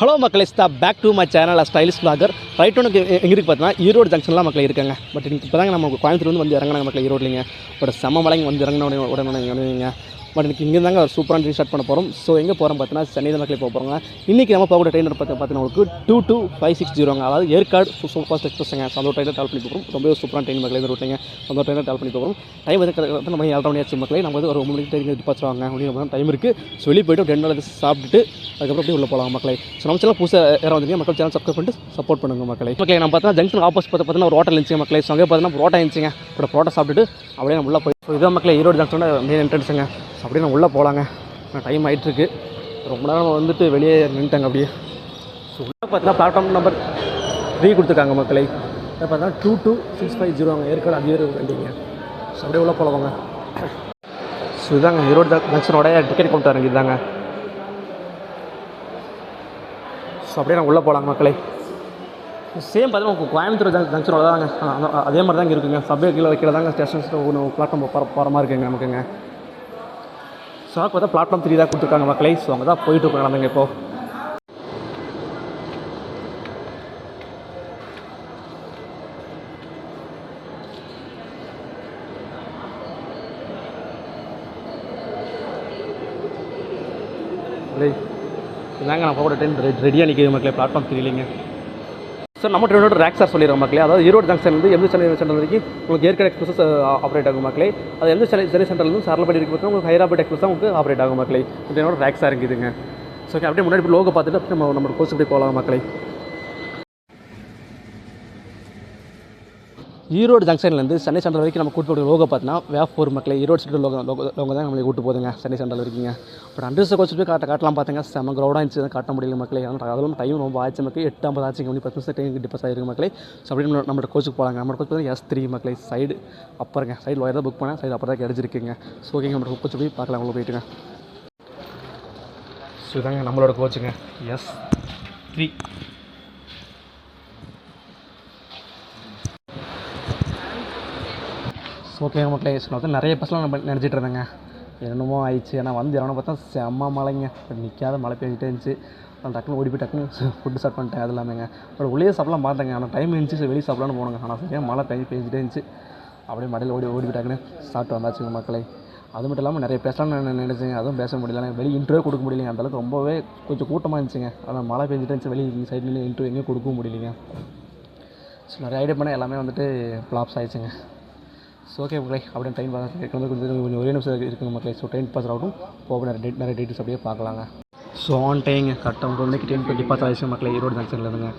Hello மக்களே, back to my channel stylish vlogger. Right ஒன்று எங்கே இருக்குது பார்த்தீங்கன்னா ஈரோடு ஜங்ஷன்லாம் மக்கள் இருக்காங்க. பட் இப்போ தாங்க நம்ம கோயம்புத்தூர் வந்து இறங்கினாங்க மக்கள் ஈரோட்லிங்க. பட் செம்ம மலைங்க வந்து இறங்கின உடனே பட் எனக்கு இங்கே தாங்க ஒரு சூப்பரான ரீஸ்டார்ட் பண்ண போகிறோம். ஸோ எங்கே போகிறோம் பார்த்தீங்கன்னா சென்னை தான் மக்களே போக போகிறோங்க. இன்றைக்கி நம்ம போகிற ட்ரெயின் பார்த்தீங்கன்னா உங்களுக்கு 22560 அதாவது ஏற்காடு சூப்பர் ஃபாஸ்ட் எக்ஸ்பிரஸ்ங்க. அந்த ட்ரெயினில் ட்ராவல் பண்ணி போகிறோம். ரொம்ப சூப்பரான ட்ரெயின் மக்களே இந்த ரூட்லிங்க. அந்த ட்ரெயினில் ட்ராவல் பண்ணி போகிறோம். டைம் வந்து கரெக்டாக நம்ம 7:30 மணி ஆச்சு மக்களே. நம்ம வந்து ஒரு 1 மணிக்கு ட்ரெயின் டிபார்ச்சர் அப்படின்னு டைம் இருக்குது. ஸோ வெளியே போய்ட்டு 2 நாள் சாப்பிட்டுட்டு அதுக்கப்புறம் அப்படியே உள்ளே போகலாம் மக்களே. ஸோ நம்ம சேனல் புதுசாக யாரும் வந்தீங்க மக்கள் சேனல் சப்ஸ்கிரைப் பண்ணிட்டு சப்போர்ட் பண்ணுங்க மக்களே. மக்களே நம்ம பார்த்தா ஜங்ஷன் ஆப்போசிட் பார்த்தீங்கன்னா ஒரு ஹோட்டல் இருந்துச்சு மக்களே. ஸோ அங்கே பார்த்தீங்கன்னா புரோட்டா இருந்துச்சுங்க. இப்போ புரோட்டா சாப்பிட்டுட்டு அப்படியே நம்ம உள்ளே போய் இதான் மக்களே ஈரோடு ஜங்ஷனோட மெயின் என்ட்ரன்ஸுங்க. அப்படியே நான் உள்ளே போகலாங்க. டைம் ஆகிட்டுருக்கு. ரொம்ப நேரம் வந்துட்டு வெளியே நின்றுட்டாங்க அப்படியே. ஸோ உள்ளே பார்த்தீங்கன்னா பிளாட்ஃபார்ம் நம்பர் 3 கொடுத்துருக்காங்க மக்களே. பார்த்தீங்கன்னா 22650 ஏற்காடு அதிக வண்டிங்க. ஸோ அப்படியே உள்ளே போகலாங்க. ஸோ இதாங்க ஈரோடு ஜங்ஷனோட டிக்கெட் கவுண்டர் இதாங்க. ஸோ அப்படியே நாங்கள் உள்ளே போகலாங்க மக்களே. சேம் பார்த்தீங்கன்னா கோயம்புத்தூர் ஜங்ஷனோட தாங்க அதே மாதிரி தாங்க இருக்குங்க. சப்வே கீழே தாங்க ஸ்டேஷன்ஸ் ஒன்று பிளாட்ஃபார்ம் போகிற மாதிரி இருக்குங்க நமக்குங்க. ஸோ பார்த்தா பிளாட்ஃபார்ம் 3 தான் கொடுத்துருக்காங்க மக்களே. ஸோ அங்கே தான் போயிட்டு இருக்கோம் நம்ம இப்போது. இதாங்க நான் போகிற ட்ரெயின் ரெடியாக நிற்கிது மக்களே. பிளாட்ஃபார்ம் 3லிங்க. சார் நம்ம ட்ரெயினோட ரேக் சார் சொல்லிடுறோம் மக்களே. அதாவது ஈரோடு ஜங்ஷன்லேருந்து எந்த சென்னை சென்டர் வரைக்கும் உங்களுக்கு ஏற்காடு எக்ஸ்பிரஸ் ஆப்ரேட் ஆகும் மக்களே. அது எந்த சென்னை சென்டர்லேருந்து சார்லப்படி இருக்கு பார்த்தா உங்களுக்கு ஹைதராபாத் எக்ஸ்பிரஸ் தான் உங்களுக்கு ஆப்ரேட் ஆகும் மக்களே. ட்ரெயினோட ரேக் சார் இருக்குதுங்க. ஸோ அப்படியே முன்னாடி லோகோ பார்த்துட்டு அப்படியே நம்ம கோர்ஸ் அப்படியே போகலாம் மக்களே. ஈரோடு ஜங்ஷன்லேருந்து சென்னை சென்ட்ரல் வரைக்கும் நம்ம கூட்டு போகிற லோகோ பார்த்தீங்கன்னா வேஃபோர் மக்களே. ஈரோடு சிட்டி லோகோ தான் நம்மளை கூட்டு போதுங்க சென்னை சென்ட்ரல் வரைக்குங்க. பட் அண்டர்ஸ் கோச்சு போய் காட்டலாம் பார்த்துங்க. செம்ம க்ரௌடாக இருந்துச்சு காட்ட முடியல மக்களே. அதெல்லாம் டைம் ரொம்ப ஆச்சு மக்களே. 8:50 ஆச்சுங்க. 10 நிமிஷம் ட்ரெயின் டிபாஸ் ஆகிருக்கு மக்களே. ஸோ அப்படியே நம்மளோட கோச்சுக்கு போகலாங்க. நம்மளோட கோச்சு பார்த்தீங்கன்னா S3 மக்களே. சைடு அப்புறங்க சைடு லோயர் தான் புக் பண்ணேன். சைடு அப்புறம் தான் கிடச்சிருக்குங்க. ஸோ ஓகேங்க நம்மளோட கோச்சு போய் பார்க்கலாம். உள்ள போயிட்டுங்க. ஸோ இதாங்க நம்மளோட கோச்சுங்க S3. ஓகே மக்களே. ஸோ வந்து நிறைய பஸ்லாம் நம்ம நினச்சிட்டு இருந்தேங்க. என்னமோ ஆயிடுச்சு. ஏன்னா வந்து இறங்க பார்த்தா செம்ம மழைங்க. நிற்காத மழை பெஞ்சிட்டே இருந்துச்சு. டக்குன்னு ஓடி போய் டக்குன்னு ஃபுட்டு ஸ்டார்ட் பண்ணிட்டேன். அது எல்லாமேங்க. பட் உள்ளே சாப்பிடலாம் பார்த்தேங்க. ஆனால் டைம் இருந்துச்சு வெளியே சாப்பிடலான்னு போனோங்க. ஆனால் சரியாக மழை பெஞ்சிட்டே இருந்துச்சு. அப்படியே மழையில் ஓடி போய் டக்குன்னு சாப்பிட்டு வந்தாச்சுங்க மக்களே. அது மட்டும் இல்லாமல் நிறைய பேசலாம்னு நான் நினச்சேங்க. அதுவும் பேச முடியல. வெளியே இன்டர்வியூ கொடுக்க முடியலைங்க. அந்தளவுக்கு ரொம்பவே கொஞ்சம் கூட்டமாக இருந்துச்சுங்க. ஆனால் மழை பெஞ்சிட்டே இருந்துச்சு. வெளியே சைட்லேயும் இன்டர்வியூ எங்கேயும் கொடுக்க முடியலைங்க. ஸோ நிறைய ஐடியா பண்ண எல்லாமே வந்துட்டு ஃப்ளாப்ஸ் ஆகிடுச்சுங்க. ஸோ ஓகே மக்களே. அப்படியே ட்ரெயின் கொஞ்சம் ஒரே நிமிஷம் இருக்குங்க மக்களே. ஸோ ட்ரெயின் பாஸ் ஆகட்டும். போக நிறைய டீட்டெயில்ஸ் அப்படியே பார்க்கலாங்க. ஸோ ஆன் டைங்க கரெக்டாக 9 மணிக்கு ட்ரெயின் டிபாஸ் ஆகிடுச்சு மக்களே ஈரோடு ஜங்ஷனில் இருந்துங்க.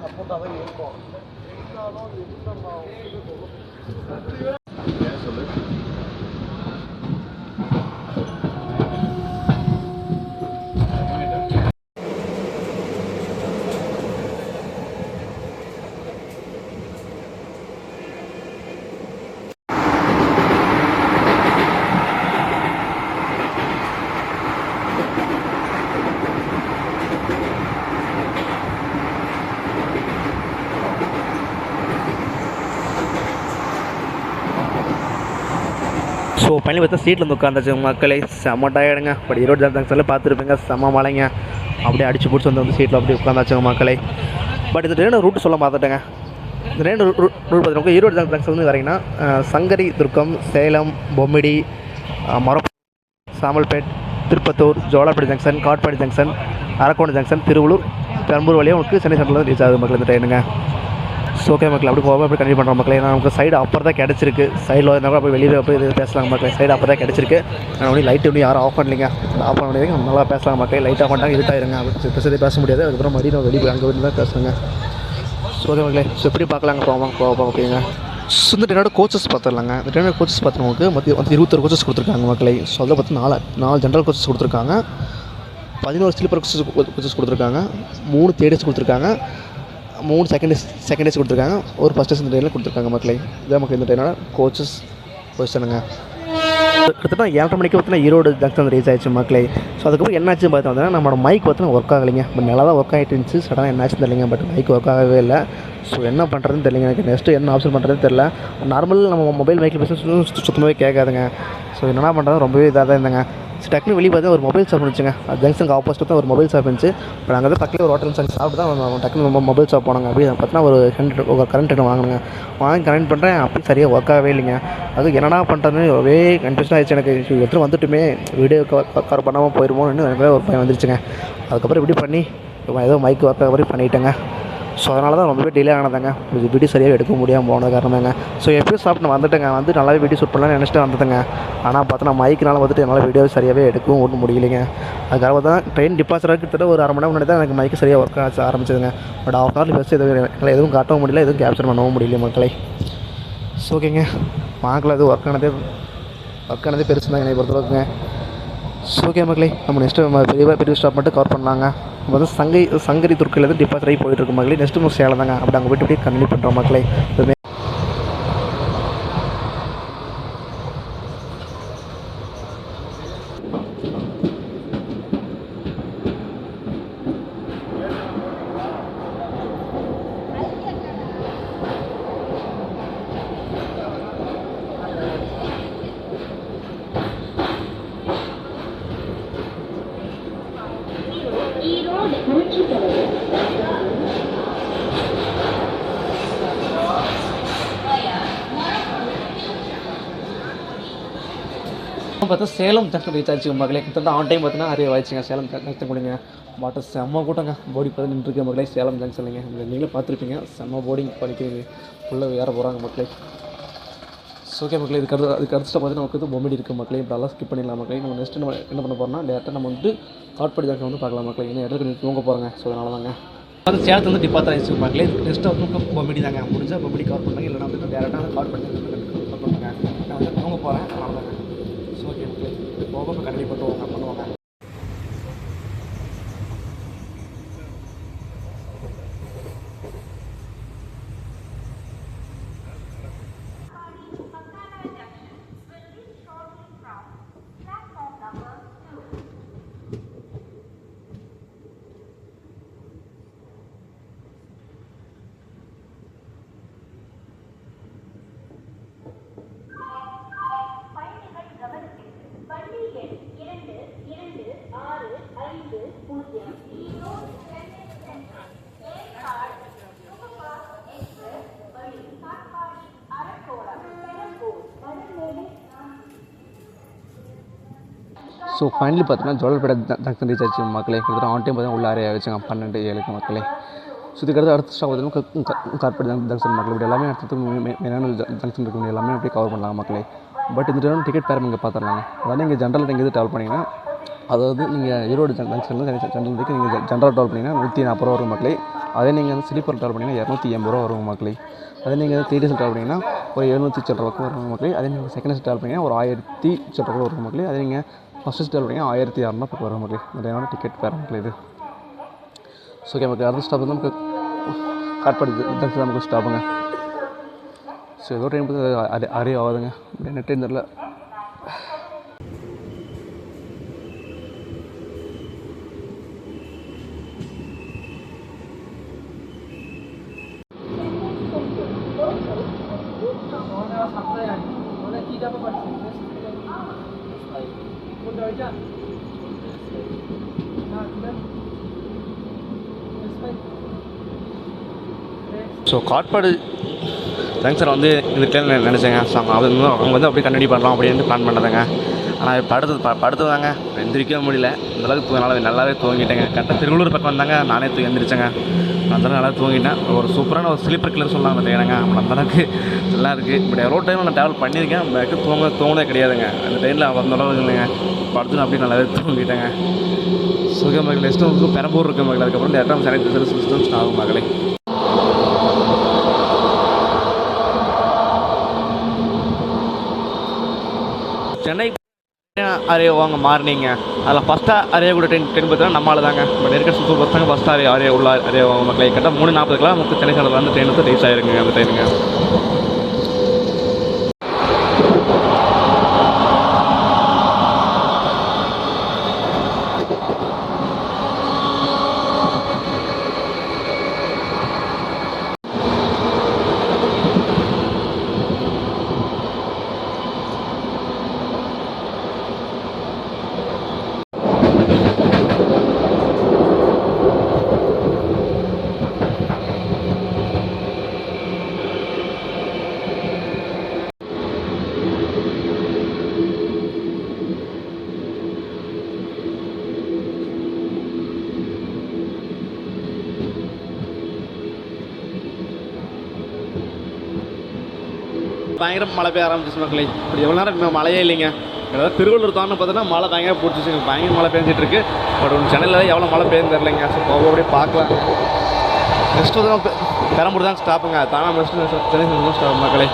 சப்போர்ட்டாக தான் இருக்கும். சொல்லு. ஸோ பண்ணி பார்த்தா சீட்டில் வந்து உட்காந்தாச்சு மக்களே. செம்ம டயர்டுங்க. பட் ஈரோடு ஜங்ஷனில் பார்த்துருப்பீங்க செம்ம மழைங்க. அப்படியே அடிச்சு பிடிச்சி வந்து சீட்டில் அப்படியே உட்காந்தாச்சுங்க மக்களே. பட் இந்த ட்ரெயின் ரூட்டு சொல்ல பார்த்துட்டேங்க. இந்த ட்ரெயின் ரூட் பார்த்துருக்கோம். ஈரோடு ஜங்ஷன் வந்து வரீங்கன்னா Sankari Durgam, Salem, Bommidi, Samalpet, Tirupattur, Jolarpettai junction, Katpadi junction, Arakkonam junction, Tiruvallur, Perambur வழியாக உங்களுக்கு சென்னை சென்ட்ரல் ரீச் ஆகுது மக்கள் இந்த ட்ரெயினுங்க. ஸோ ஓகே மக்கள் அப்படி போக அப்படி கண்டினியூ பண்ணுறோம் மக்களே. நமக்கு சைடு அப்பர் தான் கிடச்சிருக்கு. சைடில் இருந்தால் கூட அப்படி வெளியே போய் இது பேசலாம் மக்களே. சைடு அப்போ தான் கிடச்சிருக்கு. நான் ஒன்றும் லைட்டு ஒன்றும் யாரும் ஆஃப் பண்ணலைங்க. ஆஃப் பண்ண முடியாது. நல்லா பேசலாம் மக்களே. லைட் ஆஃப் பண்ணிட்டாங்க இருட்டாயிருங்க. பேசுறதே பேச முடியாது. அதுக்கப்புறம் மறுபடியும் வெளியே போய் அங்கே வந்து தான் பேசுகிறேங்க. ஸோ ஓகே மக்களே. ஸோ எப்படி பார்க்கலாங்க போவோம் ஓகேங்க. ஸோ இந்த ட்ரெயினோட கோச்சஸ் பார்த்துடலாங்க. இந்த ட்ரெயினோட கோச்சஸ் பார்த்தவங்களுக்கு மொத்தம் 21 கோச்சஸ் கொடுத்துருக்காங்க மக்களே. ஸோ அதில் பார்த்து 4 ஜென்ரல் கோச்சஸ் கொடுத்துருக்காங்க. 11 ஸ்லீப்பர் கோச்சஸ் கொடுத்துருக்காங்க, 3 தேர்ட் ஏசி கொடுத்துருக்காங்க, 3 செகண்ட் ஏசி கொடுத்துருக்காங்க, ஒரு ஃபஸ்ட் ஏசி இந்த ட்ரெயினில் கொடுத்துருக்காங்க மக்களே. இதான் மக்கள் இந்த ட்ரெயினோட கோச்சஸ் பொசிஷனுங்க. கிட்டத்தட்ட 7:30 மணிக்கு பார்த்தீங்கன்னா ஈரோடு ஜங்ஷன் ரீச் ஆயிடுச்சு மக்களே. ஸோ அதுக்கப்புறம் என்னாச்சுன்னு பார்த்தோம்னா நம்மளோட மைக் பார்த்தீங்கன்னா ஒர்க் ஆகலைங்க. பட் நல்லா தான் ஒர்க் ஆகிட்டு இருந்துச்சு. சடனாக என்னாச்சுன்னு தெரியலைங்க. பட் மைக் ஒர்க் ஆகவே இல்லை. ஸோ என்ன பண்ணுறதுன்னு தெரியலைங்க. எனக்கு நெக்ஸ்ட்டு என்ன ஆப்ஷன் பண்ணுறதுன்னு தெரியல. நார்மல் நம்ம மொபைல் மைக்கில் பேச சுத்தமாகவே கேட்காதுங்க. ஸோ என்னென்ன பண்ணுறது ரொம்பவே இதாக தான் இருந்தாங்க. ஸோ டக்குனு வெளியே பார்த்தா ஒரு மொபைல் ஷாப் இருந்துச்சுங்க. அது ஜங்ஷனுக்கு ஆப்போசிட் தான் ஒரு மொபைல் ஷாப் இருந்துச்சு. இப்போ நாங்கள் வந்து பக்கத்தில் ஒரு ஹோட்டல் சாப்பிட்டு தான் டக்குனு மொபைல் ஷாப் போனாங்க. அப்படி பார்த்தீங்கன்னா ஒரு கரண்ட் வாங்கினுங்க. வாங்கி கனெக்ட் பண்ணுறேன், அப்படி சரியாக ஒர்க் ஆகவே இல்லைங்க. அது என்னடா பண்ணுறதுன்னு ஒரே கன்ஃபியூஷன் ஆகிடுச்சு எனக்கு. எடுத்துகிட்டு வந்துட்டுமே வீடியோ கவர் பண்ணாமல் போயிடுமோன்னு எனக்கு ஒரு பயம் வந்துருச்சுங்க. அதுக்கப்புறம் இப்படி பண்ணி ஏதோ மைக் ஒர்க் ஆகிற மாதிரி பண்ணிட்டேங்க. ஸோ அதனால தான் ரொம்பவே டிலே ஆனதுங்க. வீடியோ சரியாக எடுக்க முடியாமல் போனது காரணமாங்க. ஸோ எப்படியும் சாப்பிட்டு வந்துட்டேங்க. வந்து நல்லாவே வீடியோ ஷூட் பண்ணலாம்னு நினச்சிட்டு வந்துட்டேங்க. ஆனால் பார்த்தா நான் மைக்கினால வந்துட்டு என்னால் வீடியோ சரியாகவே எடுக்கவும் ஒன்றும் முடியலைங்க. அதுக்காக தான் ட்ரெயின் டிபார்ச்சர் கிட்டத்தட்ட ஒரு 1/2 மணி நேரம் முன்னாடி தான் எனக்கு மைக்கு சரியாக ஒர்க் ஆரம்பிச்சதுங்க. பட் ½ ஹவரில் பெஸ்ட் என்னால் எதுவும் காட்டவும் முடியல, எதுவும் கேப்சர் பண்ணவும் முடியல மக்களை. ஸோ ஓகேங்க, பார்க்கல அது ஒர்க் ஆனதே பெருசு தான் என்னை பொறுத்தளவுக்குங்க. ஸோ ஓகே மக்களே, நம்ம நெக்ஸ்ட்டு பெரிய ஸ்டாப் மட்டும் கவர் பண்ணலாங்க. நம்ம வந்து சங்கரி துர்க்கையிலேருந்து டிபார்ச்சர் ஆகி போயிட்டு இருக்கோம் மக்களே. நெக்ஸ்ட்டு சேலம் தாங்க. அப்படி அங்கே போய்ட்டு அப்படியே கண்டினியூ பண்ணுறோம் மக்களே. பார்த்தா சேலம் ஜங்ஷன் ரீச் ஆச்சு மக்களே. கிட்டத்தட்ட ஆன் டைம் பார்த்தீங்கன்னா நிறைய ஆயிடுச்சுங்க. சேலம் ஜங்ஷன் கொடுங்க பாட்டு செம்ம கூட்டங்க. போடி பார்த்து நின்றுருக்க மக்களே சேலம் ஜங்ஷன்லைங்க. நீங்களே பார்த்துருப்பீங்க, செம்ம போர்டிங் பண்ணிக்கிறீங்க உள்ளே ஏற போகிறாங்க மக்களே. ஸோ ஓகே மக்களே, அதுக்கு அடுத்து பார்த்தீங்கன்னா நமக்கு வந்து பொம்மிடி இருக்குது மக்களே. இப்போ நல்லா ஸ்கிப் பண்ணிடலாம் மக்களே. நம்ம நெக்ஸ்ட்டு நம்ம என்ன பண்ண போகிறோம்னா டேரெக்டாக நம்ம வந்து காட்பாடி ஜங்ஷன் வந்து பார்க்கலாம் மக்களே. இன்னும் இடத்துக்கு தூங்க போகிறாங்க. ஸோ அதனால தாங்க அது சேலத்து வந்து டிபார்ச்சர் ஆயிடுச்சு மக்களே. நெக்ஸ்ட்டு வந்து பொம்மிடி தாங்க. முடிஞ்சால் பொம்மிடி கவர் பண்ணுறாங்க, இல்லைனா வந்து டேரெக்டாக வந்து காட்பாடி கவர் பண்ணுறாங்க. நான் வந்து தூங்க போகிறேன், அதனால தாங்க. ஸோ ஓகே மக்களே, போக இப்போ கண்டிப்பாக பண்ணுவாங்க. ஸோ ஃபைனலி பார்த்தீங்கன்னா ஜோலார்பேட்டை ஜங்ஷன் ரீச் ஆச்சு மக்களே. கிட்டத்தட்ட ஆன் டைம் பார்த்தீங்கன்னா உள்ள 6 12:07 மக்களே. ஸோ இதுக்கடுத்து அடுத்த ஸ்டாப் பார்த்தீங்கன்னா காட்பாடி ஜங்ஷன் மக்களே. இப்படி எல்லாமே அடுத்தது மெயினான ஜங்ஷன் இருக்குது எல்லாமே அப்படியே கவர் பண்ணலாம் மக்களே. பட் இந்த டைம் டிக்கெட் பேர் நீங்கள் பார்த்துடலாங்க. அதாவது நீங்கள் ஜென்ரலில் எங்கேயும் ட்ராவல் பண்ணிங்கன்னா, அதாவது நீங்கள் ஈரோடு ஜங்ஷனில் ஜென்ரலுக்கு நீங்கள் ஜென்ரல் ட்ராவல் பண்ணிங்கன்னா 140 ரூபா வரும் மக்களே. அதே நீங்கள் வந்து ஸ்லீப்பர் ட்ராவல் பண்ணிங்கன்னா 280 ரூபா வரும் மக்களே. அதே நீங்கள் வந்து 3 டேஸ் ட்ராவல் பண்ணிங்கன்னா ஒரு 700 சில்லற ரூபாய்க்கு வரும் மக்களே. அதே நீங்கள் செகண்ட் டேஸ் ட்ராவல் பண்ணிங்கன்னா ஒரு 1000 சில்லற ரூபா வரும் மக்களே. அதே நீங்கள் ஃபஸ்ட்டு ஸ்டாப் பண்ணிங்கன்னா 1600 வரும் மக்களே. நிறையான டிக்கெட் பேர் மக்களே இது. ஸோ ஓகே மக்கள், அடுத்த ஸ்டாப் வந்து நமக்கு காட்பாடி ஜங்ஷன் நமக்கு ஸ்டாப்புங்க. ஸோ ஏதோ ட்ரெயின் பார்த்து அறிய ஆகுதுங்க. என்ன ட்ரெயின் தெரியல. ஸோ காட்பாடி ஜங்ஷன் வந்து இந்த ட்ரெயினில் நினச்சேங்க. ஸோ அவங்க வந்து அப்படியே கண்டினியூ பண்ணலாம் அப்படின்னு பிளான் பண்ணுறதுங்க. ஆனால் இப்போ படுத்துதாங்க எந்திரிக்கவே முடியல. அந்தளவுக்கு நல்லாவே தூங்கிட்டேங்க. கரெக்டாக திருவள்ளூர் பக்கம் வந்தாங்க, நானே எந்திரிச்சேங்க. அந்தளவுக்கு நல்லா தூங்கிட்டேன். ஒரு சூப்பரான ஒரு ஸ்லீப்பர் கிளர் சொல்லலாம் அந்த ட்ரெயினுங்க. அந்தளவுக்கு நல்லா இருக்குது. இப்படி எவ்வளோ டைம் நான் ட்ராவல் பண்ணியிருக்கேன், பேக்கு தூங்கினே கிடையாதுங்க. அந்த ட்ரெயினில் அந்தளவுக்கு இல்லைங்க. படுத்துன்னு அப்படியே நல்லாவே தூங்கிட்டேங்க. சுக மகள் நெக்ஸ்ட்டு வந்து பெரம்பூர் இருக்க மகள். அதுக்கப்புறம் டேரக்டாக சென்னை சிஸ்டம்ஸ் ஆகும் மகளே. சென்னை அரே வாங்க மாறினீங்க அதில் ஃபஸ்ட்டாக அரே கூட ட்ரெயின் பார்த்தா நம்மளால தாங்க பட் இருக்கிற சூப்பர் பஸ் தாங்க ஃபஸ்ட்டாக அரே உள்ள அரே மக்களை கரெக்டாக 3:40 நமக்கு சென்னை சென்ட்ரல் வந்து ட்ரெயின் வந்து ரீச் ஆகிருக்குங்க அந்த ட்ரெயினுங்க. பயங்கர மழை பெய்ய ஆரம்பிச்சிச்சு மக்களே. இப்படி எவ்வளோ நேரம் மழையே இல்லைங்க. ஏதாவது திருவள்ளூர் தானே பார்த்தோன்னா மழை பயங்கர பிடிச்சிச்சுங்க. பயங்கர மழை பெஞ்சிட்டு இருக்கு. பட் ஒன்று சென்னையில் எவ்வளோ மழை பெய்யுன்னு தெரிலங்க. ஸோ அப்படியே பார்க்கலாம். நெக்ஸ்ட் வந்து பெரம்பூர் தான் ஸ்டாப்புங்க. தானே நெக்ஸ்ட் சென்னை ஸ்டாப் மக்களே.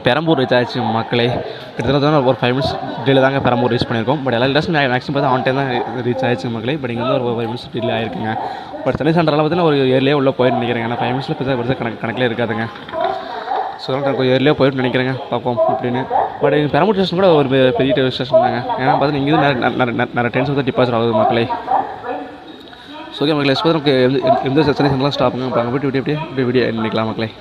பெரம்பூர் ரீச் ஆயிடுச்சு மக்களே. கிட்டத்தட்ட ஒரு 5 மினிட்ஸ் டிலே தாங்க பெரம்பூர் ரீச் பண்ணியிருக்கோம். பட் எல்லா டேஸும் மேக்ஸிமம் பார்த்தா ஆன் டைம் தான் ரீச் ஆயிடுச்சு மக்களே. பட் இங்கே வந்து ஒரு 5 மினிட்ஸ் டிலே ஆயிருக்குங்க. பட் சென்னை சென்ட்ரலில் பார்த்தீங்கன்னா ஒரு ஏர்லியாக உள்ளே போயிட்டு நினைக்கிறேங்க. ஏன்னா 5 மினிட்ஸில் பெருசாக கணக்கில் இருக்காதுங்க. ஸோ எனக்கு ஏர்லியாக போயிட்டு நினைக்கிறேங்க. பார்ப்போம் அப்படின்னு. பட் எங்கள் பெரம்பூர் ஸ்டேஷன் கூட ஒரு பெரிய ஸ்டேஷன் தாங்க. ஏன்னா பார்த்தீங்கன்னா இங்கேருந்து நிறைய ட்ரெயின்ஸ் வந்து டிபாசிட் ஆகுது மக்களே. ஸோ ஓகே மக்களே, நமக்கு எந்த சென்னை சென்ட்ரலாம் ஸ்டாப்புங்க. இப்போ அங்கே போய்ட்டு இப்படியே வீடியோ நினைக்கலாம் மக்களே.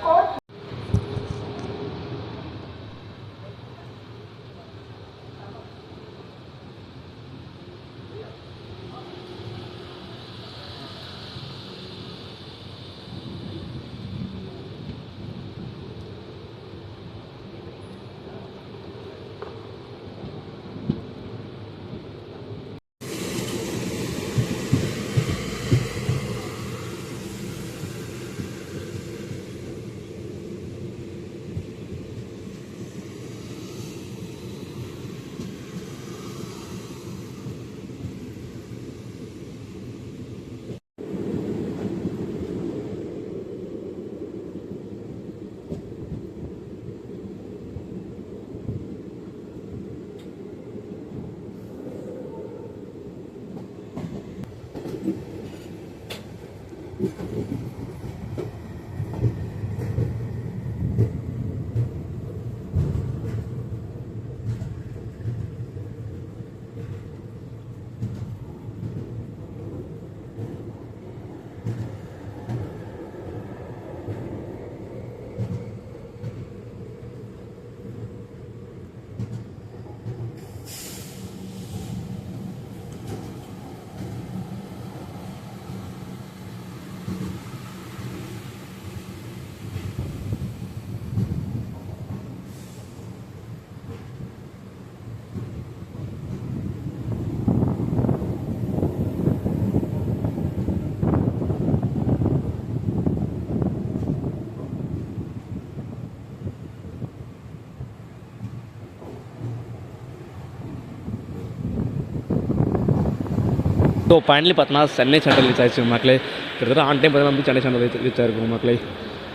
ஸோ ஃபைனலி பார்த்தோன்னா சென்னை சென்ட்ரல் ரீச் ஆயிடுச்சு மக்களே. கிட்டத்தட்ட ஆன் டைம் பார்த்தீங்கன்னா வந்து சென்னை சென்ட்ரல் ரீச் ஆகிருக்கும் மக்களே.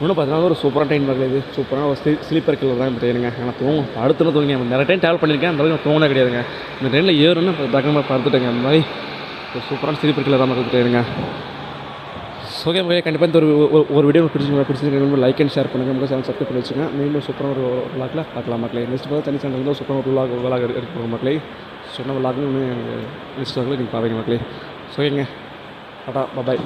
இன்னும் பார்த்தீங்கன்னா ஒரு சூப்பரான ட்ரெயின் மக்களே. இது சூப்பரான ஒரு ஸ்லீப்பர் கில்லர் தான் இந்த ட்ரெயினுங்க. ஆனால் தூங்கும் அடுத்துன்னு தூங்கிங்க. நிறைய ட்ரெயின் ட்ராவல் பண்ணியிருக்கேன். அந்த அளவுக்கு தூங்கினா கிடையாதுங்க. இந்த ட்ரெயினில் ஏறுன்னு தக்கமாக பார்த்துட்டேங்க. அந்த மாதிரி ஒரு சூப்பரான ஸ்லீப்பர் கில்லர் தான் மக்கள் ட்ரெயினுங்க. ஓகே மக்களே, கண்டிப்பாக இந்த ஒரு வீடியோ பிடிச்சிருக்கீங்க லைக் அண்ட் ஷேர் பண்ணுங்கள். உங்கள் சேனல் சப்ஸ்கிரைப் பண்ணி வச்சுங்க. மீண்டும் சூப்பராக ஒரு விளாக்கில் பார்க்கலாம் மக்களே. நெக்ஸ்ட் பார்த்தா தனி சேனல் வந்து சூப்பராக ஒரு விளாக் எடுக்க மக்களே. சொன்ன விளாக்னு நெக்ஸ்ட் வாக்கில் நீங்கள் பார்ப்பீங்க மக்களே. ஓகேங்க, டாடா பாய்.